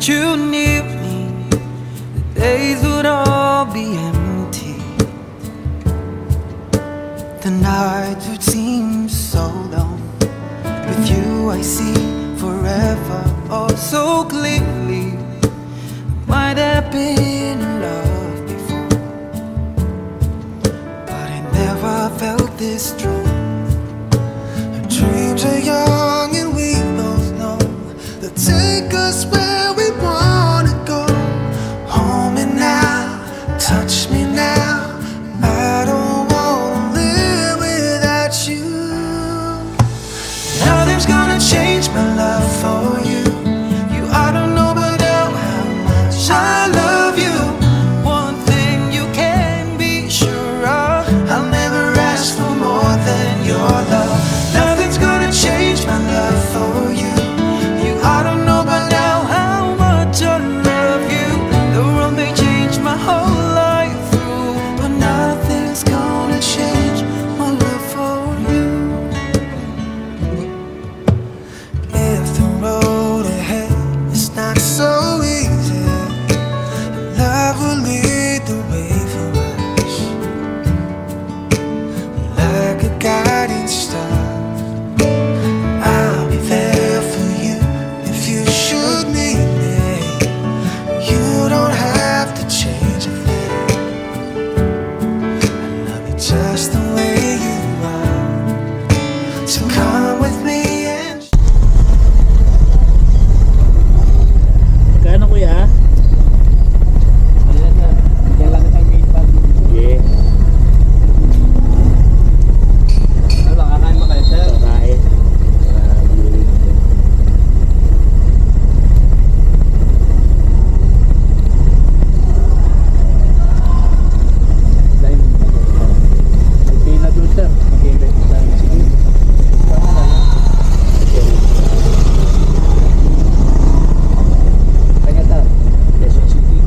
weren't you near me, the days would all be empty. The nights would seem so long. With you I see forever, oh so clearly. Might have been in love before, but I never felt this strong. Our dreams are young and we both know they'll take us where we wanna go. Hold me now, touch me now, I don't wanna live without you. Nothing's gonna change my love for you. You I don't know but now how much I love you. One thing you can be sure of, I'll never ask for more than your love. Nothing's gonna change my love for you. You I don't know but now how much I love you. The world may change my whole life through, but nothing's gonna change my love for you. If the road ahead is not so easy, love will lead the way for us, like a guiding star. I'll be there for you if you should need me. You don't have to change a thing. I love you just the way you are. So come with me and Kano kuya? Ayan na, bigyan lang itang main bag. Sige. Ano ba, kakain ba kayo, sir? Kakain. Dahil may pila dun, sir. Mag-invite tayo. Sige. Tama na lang. Kanya ta, Quezon City.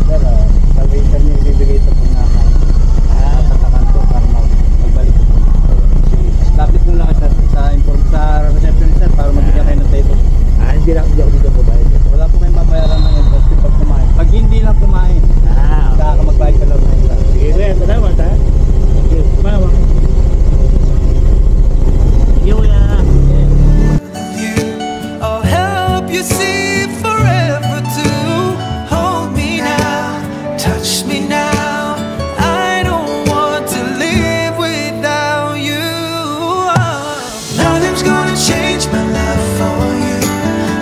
Sir, salvation niyo ibibigay ito po na tatakan ko para magbalik ko. Lapit mo lang sa reception, sir, para magbigyan kayo ng table. Hindi lang ako dito mabayad. Wala po kayong babayaran ng industry pag kumain. Pag hindi lang kumain, saka ka magbayad ka lang ng industry. Sige kuya, salamat ha. Thank you. Mama. Thank you kuya. you. I'll help you see forever too. Hold me now, touch me now. I don't want to live without you. Nothing's gonna change my love for you.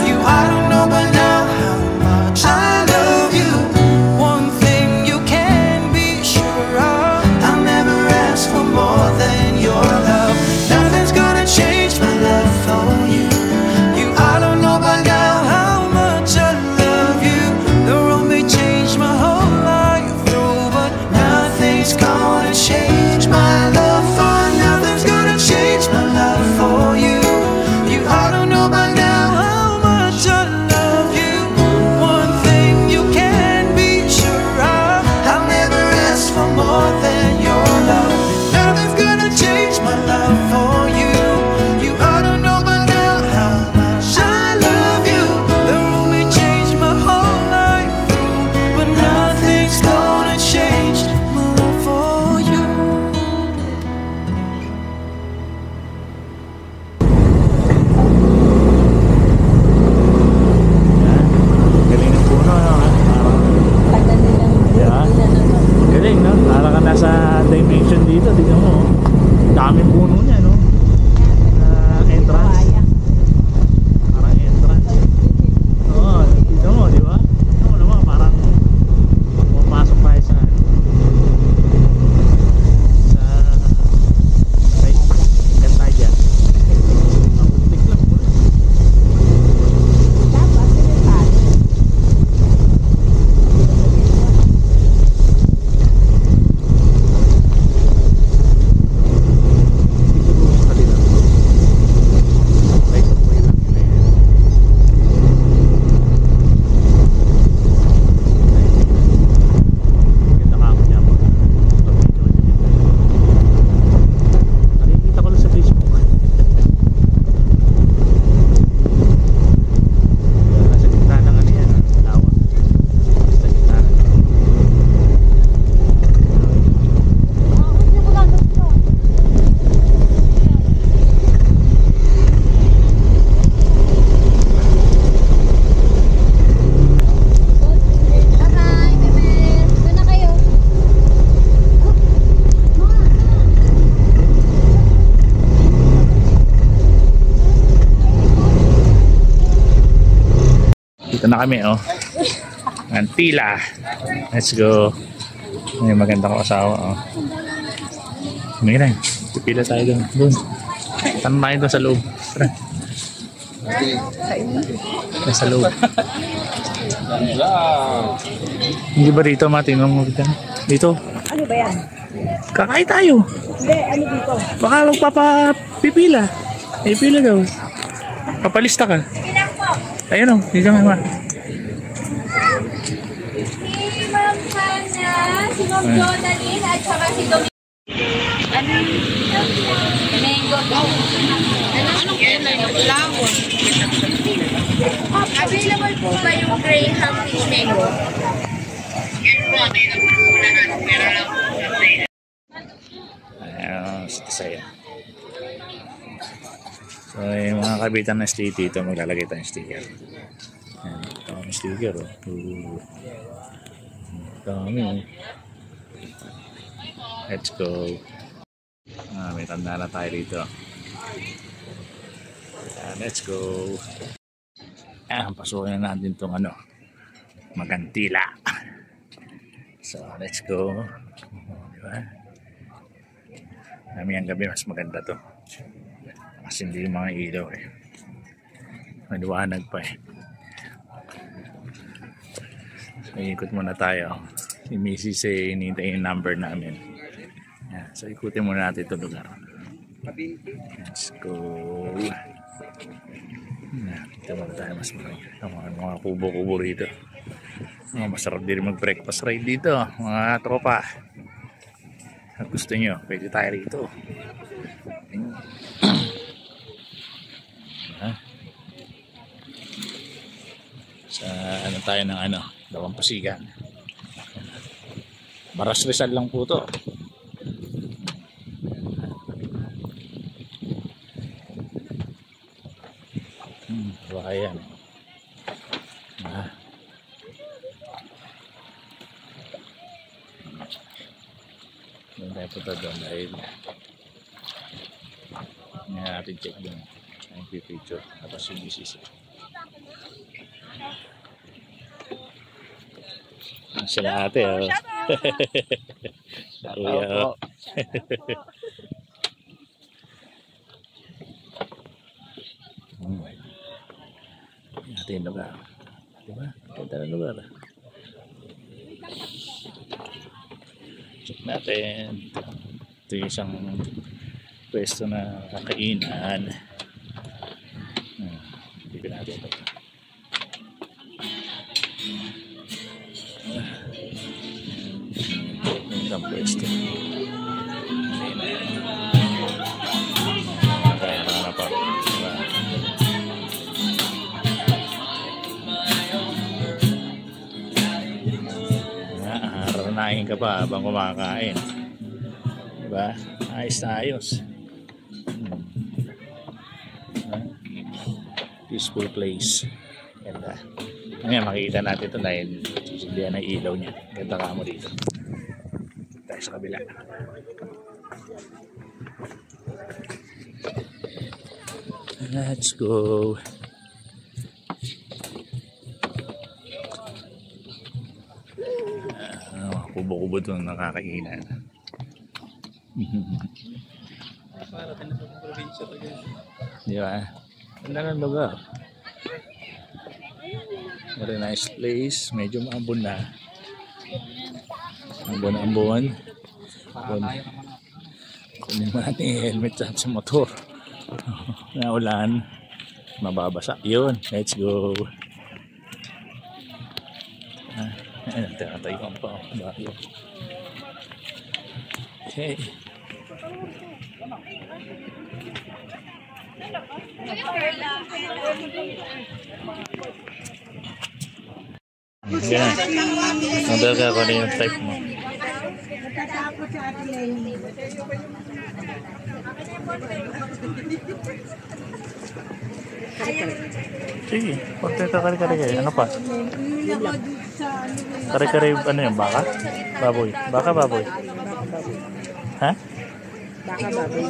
You I don't know but now how much I love you. One thing you can be sure of, I'll never ask for more than your love. Nothing's gonna change my love for you. You I don't know by now how much I love you. The road may change my whole life through, but nothing's gonna change my love for. Nothing's gonna change my love for you. na kami, oh. Antila. Let's go. May maganda ko asawa, oh. May na. Pipila tayo doon. Doon. Tanong tayo doon sa loob. Tara. Sa loob. Hindi ba dito, matinong mo dito? Dito. Ano ba yan? Kakain tayo. Hindi, ano dito? Baka magpapapipila. Pipila daw. Papalista ka. Ayun, oh. Dito nga, ma. Si Ma'am Hana, si Ma'am Jonalyn, at saka si Domingo. Domingo. Anong kulay na kulawon? Available po ba yung Graham Fish Mango? Ayan, sa'yo. So, yung mga kabitan na stick dito, maglalagay tayo ng sticker. Ayan, ito ang sticker, oh. Dami, oh. Let's go. May tanda na tayo dito. Ayan, let's go. Ayan, pasukin na natin itong ano, Magantila. So, let's go. Diba? Mamayang gabi mas maganda to. Kasi hindi yung mga ilaw eh. Maliwanag pa eh. So, ikot muna tayo. Si Mrs. eh, hinihintay yung number namin. Yan. So, ikutin muna natin itong lugar. Let's go. Dito muna tayo mas maganda. Mga kubo-kubo rito. Masarap din mag-breakfast ride dito, mga tropa. At gusto nyo, pwede tayo rito. Sa ano tayo ng ano, Dalawampasigan. Baras Rizal lang po to. Baka yan. Doon tayo punta doon dahil ngayon natin check doon ang picture tapos yung BCC. Sila ate, oh. Kuya, oh. Ate yung lugar. Diba? Ganda na lugar. Check natin. Ito yung isang pwesto na kakainan. Bibigyan natin ito. Ang pwesto. Kaya na pa. Haranahin ka pa habang kumakain. Diba? Ayos na ayos. Peaceful place. Ganda. Ngayon makikita natin ito dahil susundihan ng ilaw niya. Ganda ka mo dito. Tayo sa kabila. Let's go. Kubo-kubo ito nakakainan. Di ba? Ganda ng lugar. Very nice place. Medyo maambon na. Ambon. Kunin mo natin yung helmet sa motor. Naulan. Mababasa. Yun. Let's go. Ayan. Tayo pa. Okay. Ganyan. Ang talaga ako na yung type mo. Natatakot sa ating Lenny. Sige, pagka kare-kare. Ano pa? Kare-kare, ano yung baka? Baboy. Baka baboy. Ha? Baka baboy.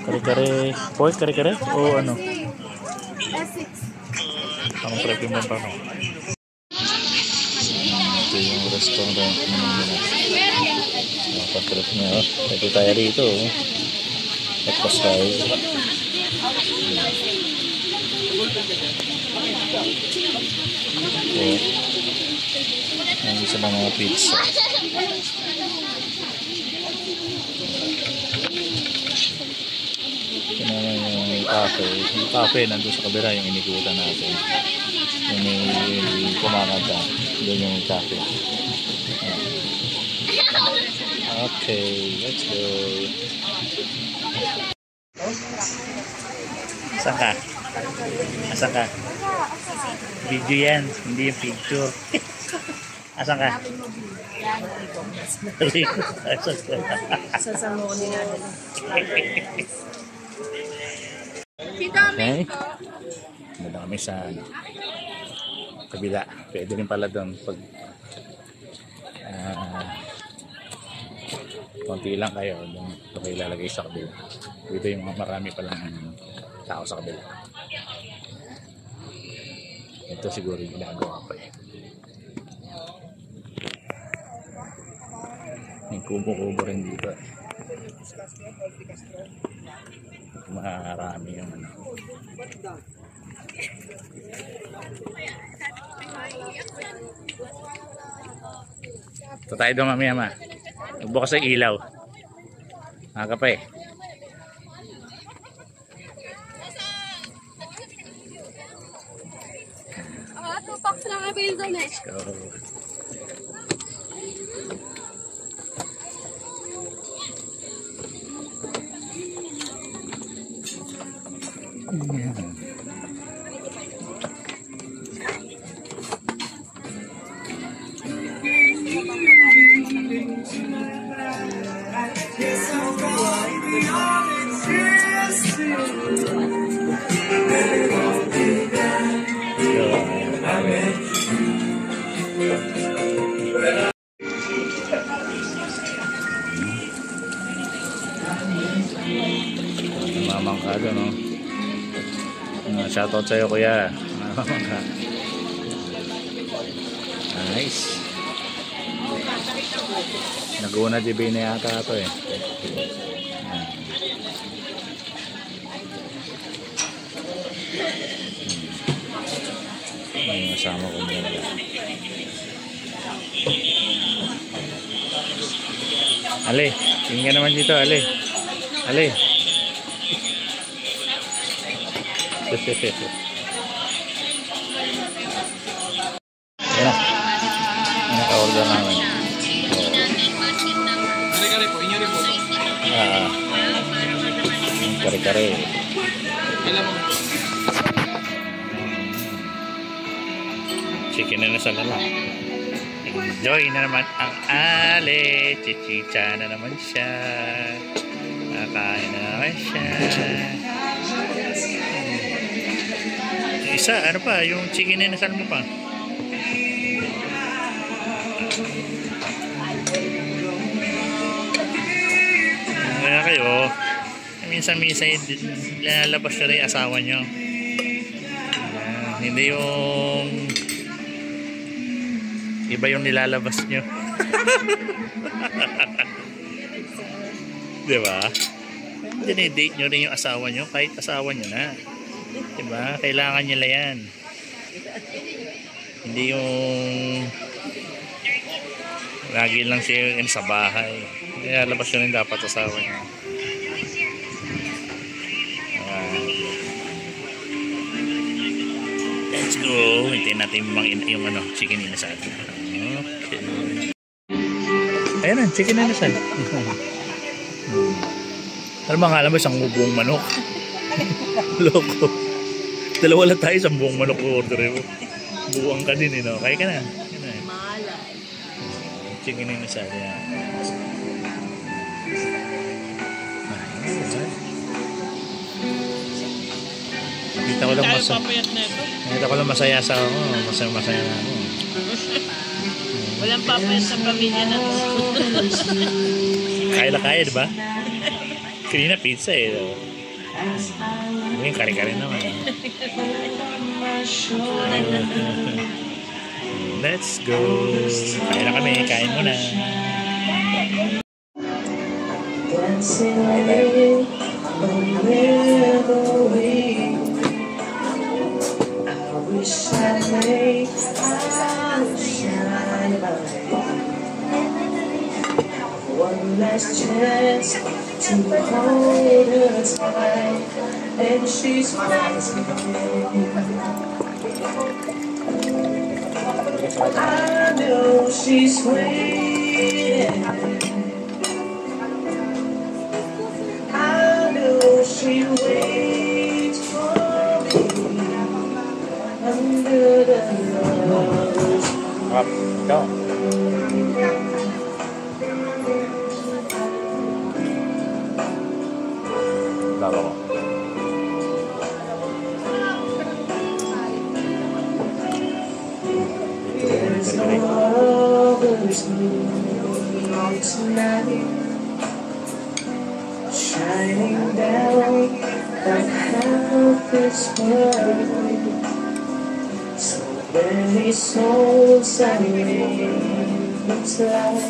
Kare-kare. Pork kare-kare? O ano? Ang trip yung pampano. Ito yung restaurant ng Manila. Pag-trip niya. Ito tayo rito. Tapos tayo. Ang isa ng mga pizza. Ito naman yung cafe. Yung cafe nandun sa kabila yung inikutan natin. Yung may kumakanta. Doon yung cafe. Okay, let's go. Asan ka? Asan ka? Video yan, hindi yung picture. Asan ka? Sasama ko nila. Okay. Nandun kami sa kabila. Pwede rin pala doon pag konti lang kayo doon kayo ilalagay sa kabila. Dito yung mga marami palang tao sa kabila. Ito siguro yung ginagawa pa eh. May kubo-kubo rin dito. Marami yung ano. Ito tayo doon mamaya ma. Magbukas ang ilaw. Maka pa eh. Tupak lang available na. Let's go. Ayan. Mamangkado no. Shoutout sa'yo kuya. Mamangka. Nice. Nag-una DB na yata ito eh. May kasama ko muna. Ale, tingin ka naman dito, Ale. Ale. Yan. Naka-order naman. Kare-kare po, inyo rin po. Kare-kare. Ilan mo? Chicken na nasa lala. Enjoy na naman ang Ale. Chichicha na naman siya. Nakain na naman siya. Isa, ano pa? Yung chicken na nasal mo pa. Kaya kayo, minsan-minsan lalabas na rin asawa nyo. Hindi yung iba yung nilalabas nyo. Diba? Dinidate nyo rin yung asawa nyo kahit asawa nyo na. Diba? Kailangan nila yan. Hindi yung lagi lang siya sa bahay. Kaya labas nyo rin dapat asawa nyo. Let's go. Hintayin natin yung ano, chicken inasal. Okay. Ayan na, chicken inasal. Ano ba nga alam mo, isang buong manok? Loko. Dalawa lang tayo, isang buong manok order mo. Buwang ka din, no? Kaya ka na. Malay. Chicken inasal yan. Kita ko lang Nakita ko lang masaya sa ako. Masaya na ako. Walang papayat sa pamilya na to. Kaya na kaya, diba? Kanina pizza eh. Yung kare-kare naman. Let's go. Kain na kami. Kain muna. Dancing away on memory. I wish I made shine one last chance to hold her tight, and she's waiting. I know she's waiting. I know she waits for me under the lovers. Up, go. Lava ko. There's no others new tonight, shining down like half this world. So many souls I need inside,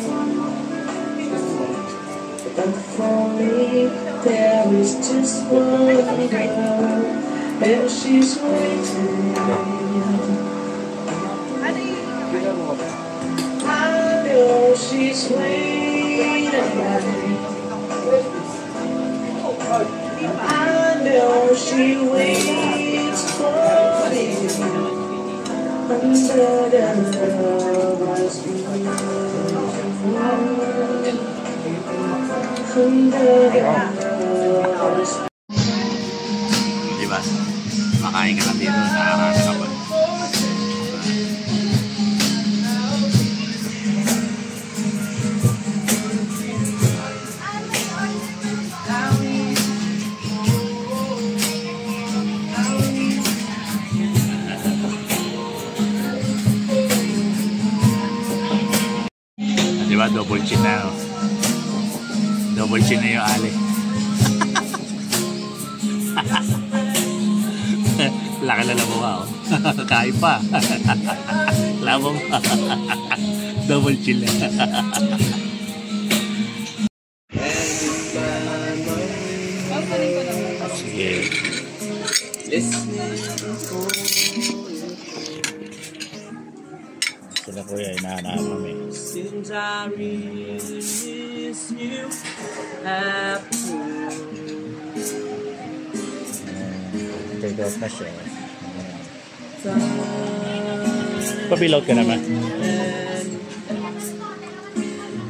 but for me there is just one girl, and she's waiting. I know she's waiting. I know she waits for me under the lovers' blue. Under the lovers' blue. Diba? Makain ka lang dito. Nakakana ka pa. Diba? Double chin na. Oh. Double chin na yung ali. Laki na lang mo ka. Kain pa. Labong. Double chin na. Sige. Sila kuya, inahanap kami. Since I really miss you, have to. Take out na siya. Pabilog ka naman.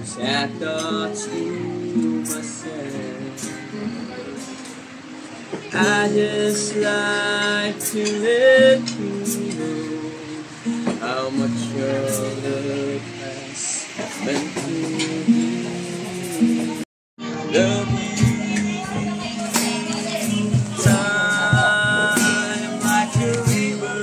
Sad thoughts to myself. I just like to let you know how much your love has meant to me. Love you. Time like a river.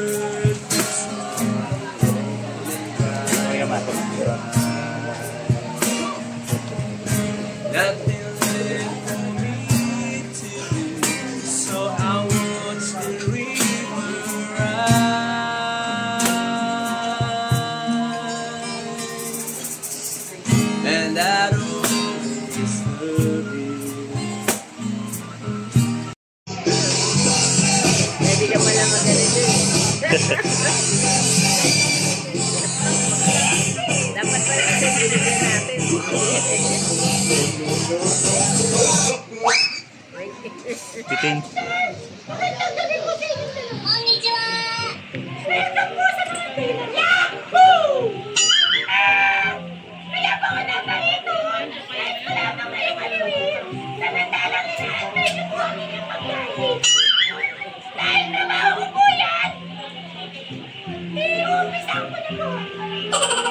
Nothing left for me to do, so I watch the river rise, and I always love you. Hindi ka pala magalito eh. Dapat pala ito binigyan natin. Titing.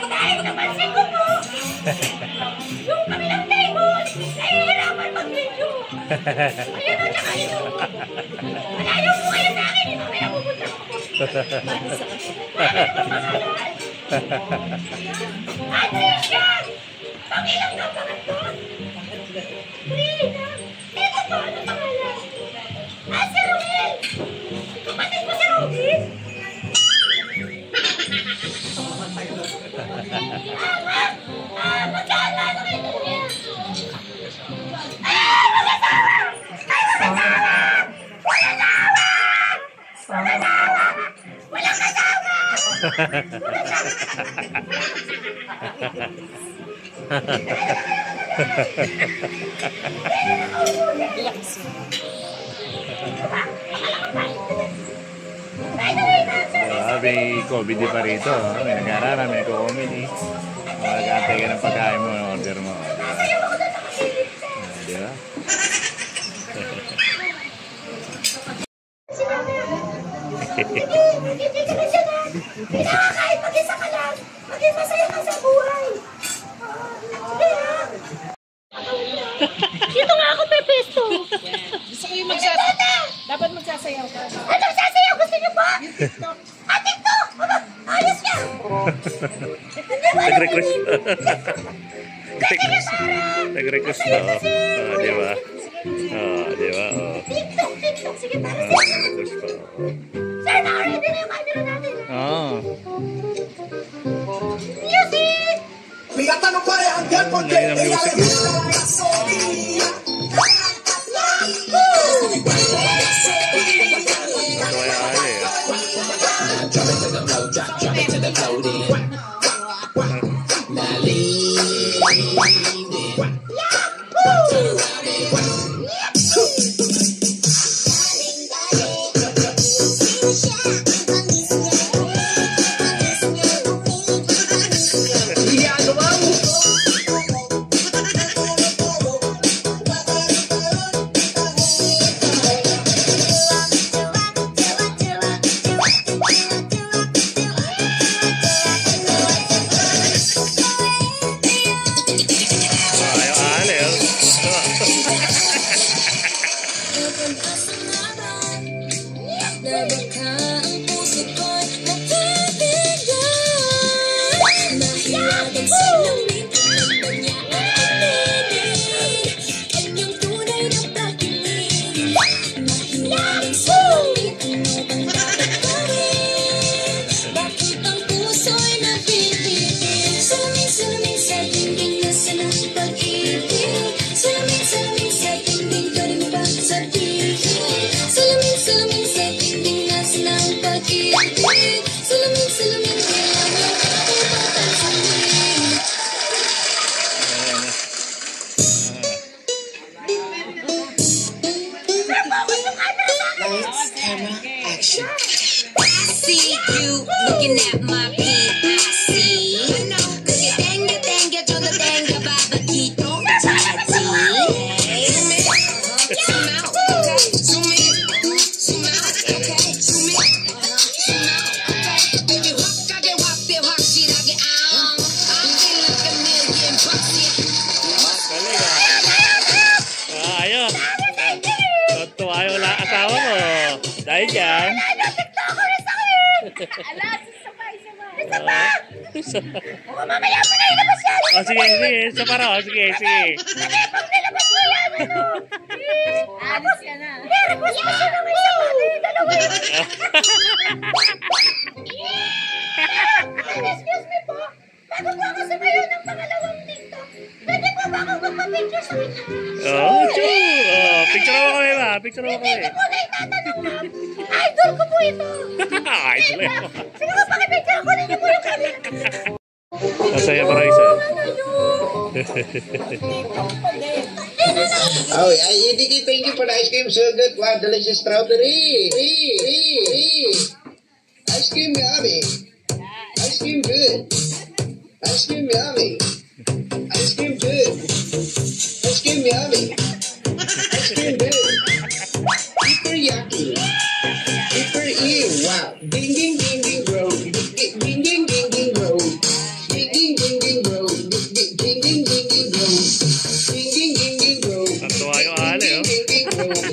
Dahil napansin ko po, yung kabilang table, nahihirapan mag-video. Ayun na siya kayo. Malayo po kayo sa akin, ito kaya pupunta ko. Ano yun yan? Pangilang na pangatlo? Rina, ito po, ano pangalan? Kapatid mo si Robin? Magkakala kayo niya. May comedy pa rito. May nag-aaralan, may comedy. Mag-aantay ka ng pagkain mo, order mo. Di ba? Kahit mag-isa ka lang, maging masaya ka sa buhay. Dito nga ako pepesto. Gusto ko yung magsasayaw. Dapat magsasayaw ka. Ano sasayaw? Gusto niyo ba? TikTok! Ayos niya! Nag-request. Nag-request na. Di ba? Di ba? TikTok! Sige, para sa Nag-request pa. Sir, na-ready na yung camera natin. Music! Lagi ng music. Ito ay ali. See you looking at my PIC. Tenga, yo no tengo babakito. Ayos. Tuwa yung asawa mo. Dahil dyan. Ala, sabay. Isa pa! Mamaya mo na ilabas yan! Sige. Isa pa raw. Sige. Mamaya pag nilabas mo yan, ano? Alis ka na. Nilabas mo siya naman sa pati yung dalawa. Excuse me po. Bago po ako sumayo ng pangalawang TikTok, pwede po ba akong magpa-picture sa kanya? True. Picture mo kami ba? Hindi po na itatanong, ma'am. Idol ko po ito. Idol yan. Sige po, pakipicture ako ninyo po yung camera. Masaya pa rin isa. Oh, Diki, thank you for the ice cream. So good. Wow, delicious strawberry. Ice cream yummy. Ice cream good. Ice cream yummy. Ice cream good. Ice cream yummy. Ice cream good. Super yucky. Super ew. Wow. Ding ding ding ding bro. Ding ding ding ding bro. Ding ding ding ding bro. Ding ding ding ding bro. Ding ding ding ding bro. Ang tuwa yung ali, oh. Ding ding ding bro.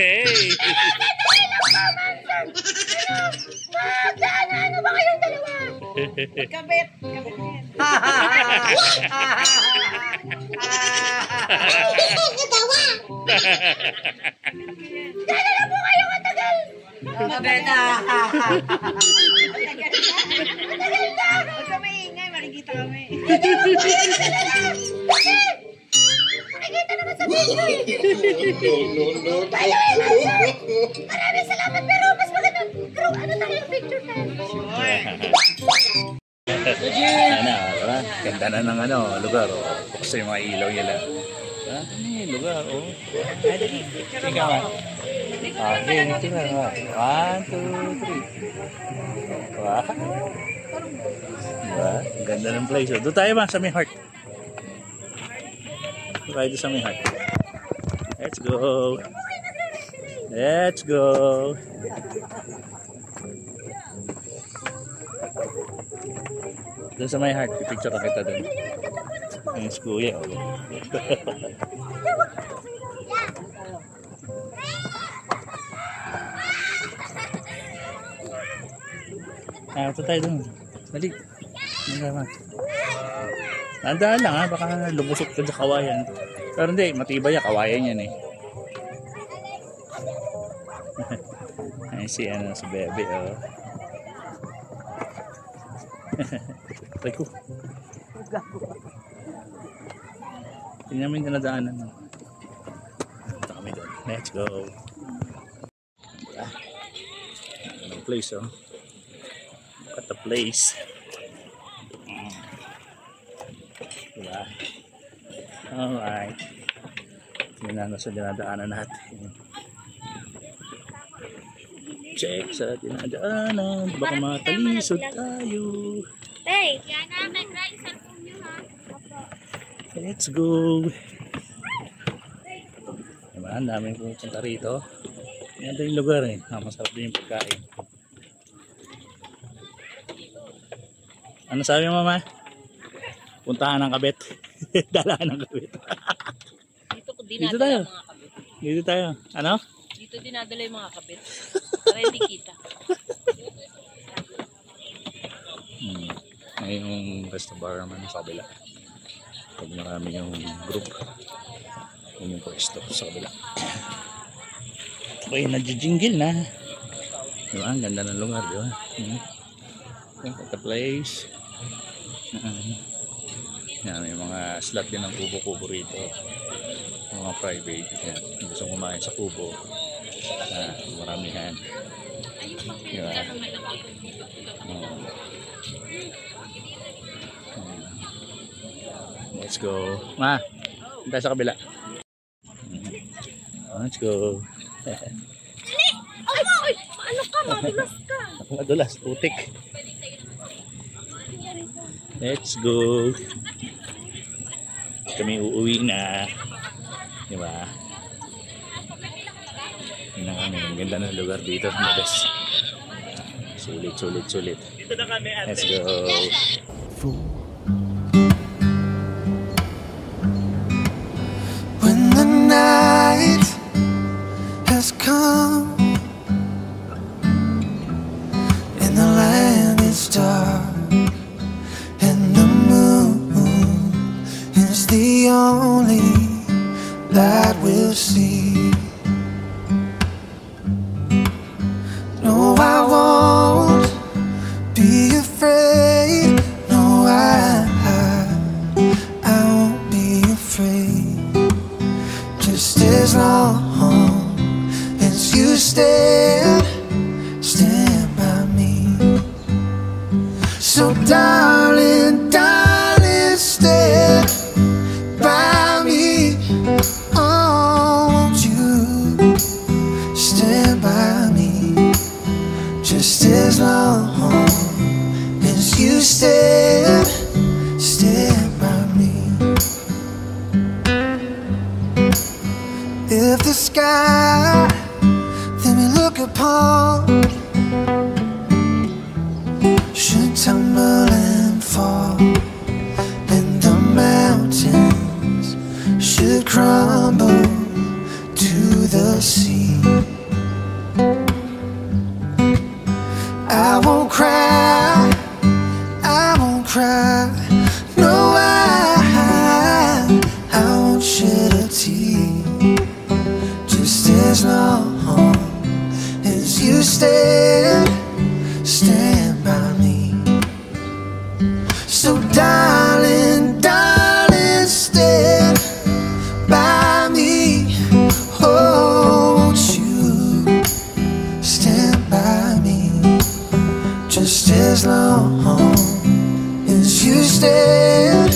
Hey! Ano ba kayong dalawa? Kabit. Kabit yan. Dala na po kayo matagal. Kabit na. Matagal na. Huwag ka maingay, marikita kami. Nakikita naman sa video eh. Maraming salamat pero mas maganda. Pero ano tayo yung picture tayo? Ano, diba? Ganda na ng ano, lugar. Buksan yung mga ilaw nila. Ano yung lugar, oh. Tingnan ka. Okay, tingnan ka. 1, 2, 3. Wow. Diba? Ganda ng place. Doon tayo ba sa may heart? Doon tayo sa may heart. Let's go. Let's go. Doon sa may heart, pipicture ka kita doon. Ayun si Kuya. Ito tayo doon. Dali. Tandaan lang ha, baka lumusok ka sa kawayan. Pero hindi, matibay ya, kawayan yan eh. Ay si ano, si Bebe oh. Try ko. Tingnan mo yung dinadaanan. Ito kami doon. Let's go. Anong place oh. Look at the place. Diba? Alright. Tingnan na sa dinadaanan natin. Check sa dinadaanan. Baka matalisod tayo. Hey, kaya namin, try sa punyo ha. Let's go. Diba? Ang daming pupunta rito. Yan din yung lugar eh. Masarap din yung pagkain. Ano sabi mo, Mama? Puntahan ng Kabit. Dalaan ng Kabit. Dito tayo. Mga kabit. Dito tayo. Ano? Dito dinadala yung mga kabit. Para hindi kita. Ay yung resto bar naman sa kabila. Pag marami yung group. Yun yung pwesto sa kabila. Okay, nag-jingle na. Diba? Ang ganda ng lugar, diba? Look at the place. Yan, may mga slot din ng kubo-kubo rito. Mga private. Yan. Gusto kumain sa kubo. Maramihan. Diba? Let's go. Ma, tayo sa kabila. Let's go. Ay, ano ka? Madulas ka. Madulas, putik. Let's go. Kami uuwi na. Diba? Yun na kami. Ang ganda ng lugar dito. Mabes. Sulit, sulit, sulit. Let's go. When the night has come and the land is dark and the moon is the only light we'll see. No, I won't be afraid. No, I won't be afraid. Just as long as you stand by me. So darling, darling, stand by me. Oh, won't you stand by me? Just as long as you stand by me. If the sky that we look upon should tumble and fall, and the mountains should crumble to the sea. I won't cry, I won't cry, no, I won't shed a tear, just as long as you stand by me. So darling, darling, stand by me. Oh, won't you stand by me, just as long as you stand